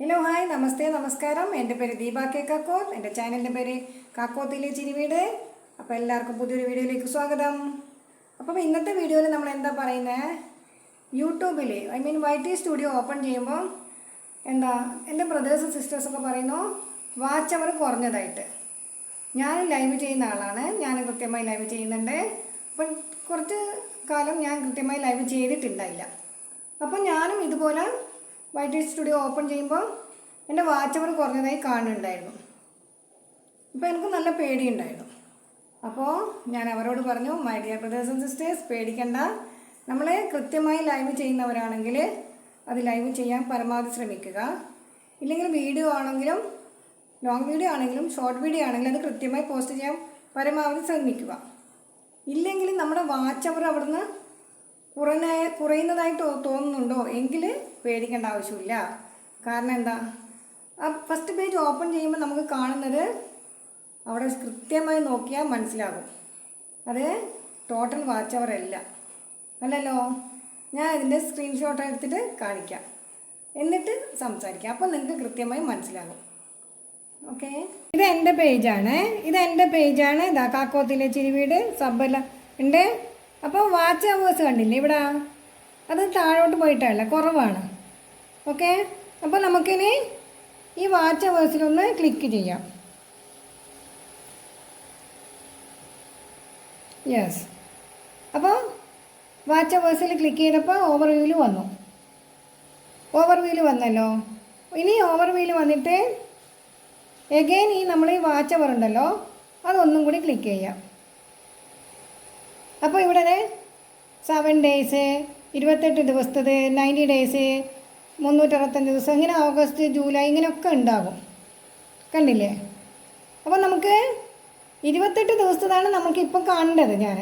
Hello hi നമസ്തേ നമസ്കാരം. എൻ്റെ പേര് ദീപ കെ കാക്കോത്ത്. എൻ്റെ ചാനലിൻ്റെ പേര് കാക്കോത്തിലെ ചിരിവീട്. അപ്പോൾ എല്ലാവർക്കും പുതിയൊരു വീഡിയോയിലേക്ക് സ്വാഗതം. അപ്പോൾ ഇന്നത്തെ വീഡിയോയിൽ നമ്മൾ എന്താ പറയുന്നത്, യൂട്യൂബിൽ YT സ്റ്റുഡിയോ ഓപ്പൺ ചെയ്യുമ്പോൾ എൻ്റെ ബ്രദേഴ്സും സിസ്റ്റേഴ്സൊക്കെ പറയുന്നു വാച്ച് അവർ കുറഞ്ഞതായിട്ട്. ഞാൻ ലൈവ് ചെയ്യുന്ന ആളാണ്, ഞാൻ കൃത്യമായി ലൈവ് ചെയ്യുന്നുണ്ട്. അപ്പം കുറച്ച് കാലം ഞാൻ കൃത്യമായി ലൈവ് ചെയ്തിട്ടുണ്ടായില്ല. അപ്പം ഞാനും ഇതുപോലെ YT സ്റ്റുഡിയോ ഓപ്പൺ ചെയ്യുമ്പോൾ എൻ്റെ വാച്ച് അവർ കുറഞ്ഞതായി കാണുന്നുണ്ടായിരുന്നു. അപ്പോൾ എനിക്ക് നല്ല പേടിയുണ്ടായിരുന്നു. അപ്പോൾ ഞാൻ അവരോട് പറഞ്ഞു, my dear brothers and sisters, പേടിക്കണ്ട. നമ്മൾ കൃത്യമായി ലൈവ് ചെയ്യുന്നവരാണെങ്കിൽ അത് ലൈവ് ചെയ്യാൻ പരമാവധി ശ്രമിക്കുക. ഇല്ലെങ്കിൽ വീഡിയോ ആണെങ്കിലും ലോങ് വീഡിയോ ആണെങ്കിലും ഷോർട്ട് വീഡിയോ ആണെങ്കിലും അത് കൃത്യമായി പോസ്റ്റ് ചെയ്യാൻ പരമാവധി ശ്രമിക്കുക. ഇല്ലെങ്കിൽ നമ്മുടെ വാച്ച് അവർ അവിടുന്ന് കുറയുന്നതായിട്ട് തോന്നുന്നുണ്ടോ എങ്കിൽ പേടിക്കേണ്ട ആവശ്യമില്ല. കാരണം എന്താ, ആ ഫസ്റ്റ് പേജ് ഓപ്പൺ ചെയ്യുമ്പോൾ നമുക്ക് കാണുന്നത് അവിടെ കൃത്യമായി നോക്കിയാൽ മനസ്സിലാകും അത് ടോട്ടൽ വാച്ച് അവർ അല്ലല്ലോ. ഞാൻ ഇതിൻ്റെ സ്ക്രീൻഷോട്ട് എടുത്തിട്ട് കാണിക്കാം, എന്നിട്ട് സംസാരിക്കാം. അപ്പോൾ നിങ്ങൾക്ക് കൃത്യമായി മനസ്സിലാകും. ഓക്കെ, ഇത് എൻ്റെ പേജാണ്. ഇതാ കാക്കോത്തിലെ ചിരിവീട് സബ്ബെല്ലാം ഉണ്ട്. അപ്പോൾ വാച്ച് അവേഴ്സ് കണ്ടില്ലേ ഇവിടെ, അത് താഴോട്ട് പോയിട്ടല്ല, കുറവാണ്. ഓക്കെ, അപ്പോൾ നമുക്കിനി ഈ വാച്ച് അവേഴ്സിലൊന്ന് ക്ലിക്ക് ചെയ്യാം. യെസ്, അപ്പോൾ വാച്ച് അവേഴ്സിൽ ക്ലിക്ക് ചെയ്തപ്പോൾ ഓവർവ്യൂവിൽ വന്നല്ലോ. ഇനി ഓവർവ്യൂവിൽ വന്നിട്ട് എഗെയിൻ നമ്മൾ ഈ വാച്ച് അവർ ഉണ്ടല്ലോ അതൊന്നും കൂടി ക്ലിക്ക് ചെയ്യാം. അപ്പോൾ ഇവിടെ 7 ഡേയ്സ്, 28 ദിവസത്തത്, 90 ഡേയ്സ്, 365 ദിവസം, ഇങ്ങനെ ഓഗസ്റ്റ് ജൂലൈ ഇങ്ങനെയൊക്കെ ഉണ്ടാകും. കണ്ടില്ലേ? അപ്പോൾ നമുക്ക് 28 ദിവസത്തതാണ് നമുക്കിപ്പം കാണേണ്ടത്. ഞാൻ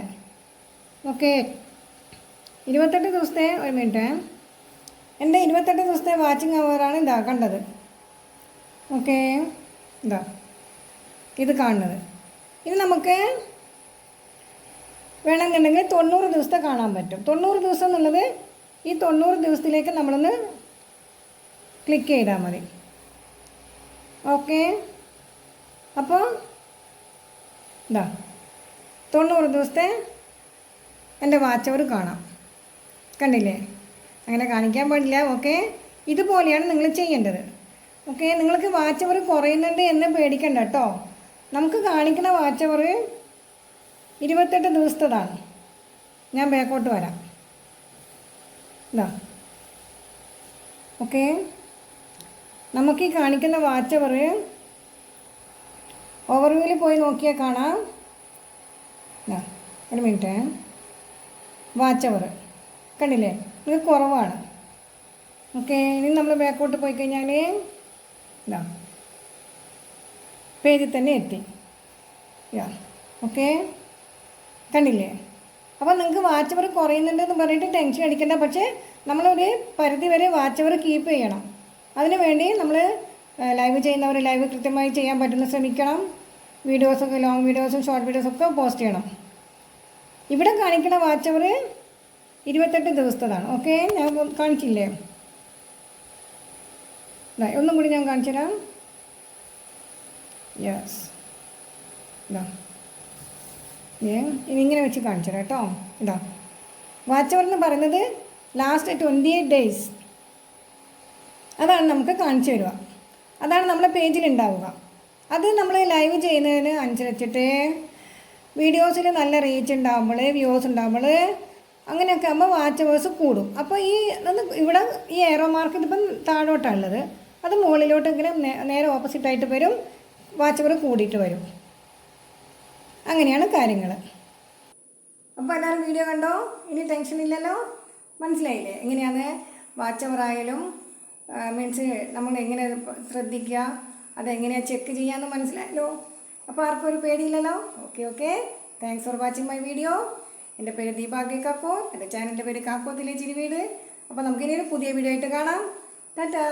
ഓക്കെ, 28 ദിവസത്തെ, ഒരു മിനിറ്റ്, എൻ്റെ 28 ദിവസത്തെ വാച്ചിങ് അവറാണ് ഇതാ കണ്ടത്. ഓക്കെ, ഇതാ ഇത് കാണുന്നത്. ഇനി നമുക്ക് വേണമെന്നുണ്ടെങ്കിൽ 90 ദിവസത്തെ കാണാൻ പറ്റും. 90 ദിവസം എന്നുള്ളത് ഈ 90 ദിവസത്തിലേക്ക് നമ്മളൊന്ന് ക്ലിക്ക് ചെയ്താൽ മതി. ഓക്കെ, അപ്പോൾ ഇതാ 90 ദിവസത്തെ എൻ്റെ വാച്ച് അവർ കാണാം. കണ്ടില്ലേ? അങ്ങനെ കാണിക്കാൻ പാടില്ല. ഓക്കെ, ഇതുപോലെയാണ് നിങ്ങൾ ചെയ്യേണ്ടത്. ഓക്കെ, നിങ്ങൾക്ക് വാച്ച് അവർ കുറയുന്നുണ്ട് എന്ന് പേടിക്കണ്ട കേട്ടോ. നമുക്ക് കാണിക്കുന്ന വാച്ച് അവർ 28 ദിവസത്തതാണ്. ഞാൻ ബാക്കോട്ട് വരാം. ഇതാ ഓക്കെ, നമുക്ക് ഈ കാണിക്കുന്ന വാച്ച് അവർ ഓവർവ്യൂവിൽ പോയി നോക്കിയാൽ കാണാം. ഒരു മിനിറ്റ്, വാച്ച് അവർ കണ്ടില്ലേ? ഇത് കുറവാണ്. ഓക്കെ, ഇനി നമ്മൾ ബാക്കോട്ട് പോയി കഴിഞ്ഞാൽ ഇതാ പേജിൽ തന്നെ എത്തി. ഓക്കെ, കണ്ടില്ലേ? അപ്പോൾ നിങ്ങൾക്ക് വാച്ച് അവർ കുറയുന്നുണ്ടെന്ന് പറഞ്ഞിട്ട് ടെൻഷൻ അടിക്കേണ്ട. പക്ഷേ നമ്മളൊരു പരിധി വരെ വാച്ച് അവർ കീപ്പ് ചെയ്യണം. അതിനു വേണ്ടി നമ്മൾ ലൈവ് ചെയ്യുന്നവർ ലൈവ് കൃത്യമായി ചെയ്യാൻ പറ്റുന്ന ശ്രമിക്കണം. വീഡിയോസൊക്കെ, ലോങ് വീഡിയോസും ഷോർട്ട് വീഡിയോസൊക്കെ പോസ്റ്റ് ചെയ്യണം. ഇവിടെ കാണിക്കുന്ന വാച്ച് അവർ 28 ദിവസത്തതാണ്. ഓക്കെ, ഞാൻ കാണിച്ചില്ലേ? ഒന്നും കൂടി ഞാൻ കാണിച്ചു തരാം. യെസ്, ഇതാ ഇനി ഇങ്ങനെ വെച്ച് കാണിച്ചു തരാം കേട്ടോ. ഇതാ വാച്ച് അവർ എന്ന് പറയുന്നത് ലാസ്റ്റ് 28 ഡേയ്സ് അതാണ് നമുക്ക് കാണിച്ചു തരിക. അതാണ് നമ്മളെ പേജിലുണ്ടാവുക. അത് നമ്മൾ ലൈവ് ചെയ്യുന്നതിന് അനുസരിച്ചിട്ട് വീഡിയോസിൽ നല്ല റീച്ച് ഉണ്ടാകുമ്പോൾ, വ്യൂസ് ഉണ്ടാകുമ്പോൾ, അങ്ങനെയൊക്കെ ആകുമ്പോൾ വാച്ച് അവേഴ്സ് കൂടും. അപ്പോൾ ഇവിടെ ഈ ഏറോ മാർക്ക് ഇതിപ്പം താഴോട്ടാണുള്ളത്, അത് മുകളിലോട്ട് ഇങ്ങനെ നേരെ ഓപ്പോസിറ്റായിട്ട് വരും, വാച്ച് അവർ കൂടിയിട്ട് വരും. അങ്ങനെയാണ് കാര്യങ്ങൾ. അപ്പോൾ എല്ലാവരും വീഡിയോ കണ്ടോ? ഇനി ടെൻഷൻ ഇല്ലല്ലോ, മനസ്സിലായില്ലേ എങ്ങനെയാണ് വാച്ച് അവർ ആയാലും മീൻസ് നമ്മൾ എങ്ങനെ ശ്രദ്ധിക്കുക, അതെങ്ങനെയാണ് ചെക്ക് ചെയ്യാമെന്ന് മനസ്സിലായല്ലോ. അപ്പോൾ ആർക്കും ഒരു പേടിയില്ലല്ലോ. Okay, thanks for watching my video. എൻ്റെ പേര് ദീപ കെ കാക്കോത്ത്, എൻ്റെ ചാനലിൻ്റെ പേര് കാക്കോത്തിലെ ചിരിവീട്. അപ്പോൾ നമുക്കിനി ഒരു പുതിയ വീഡിയോ ആയിട്ട് കാണാം. ടാറ്റാ.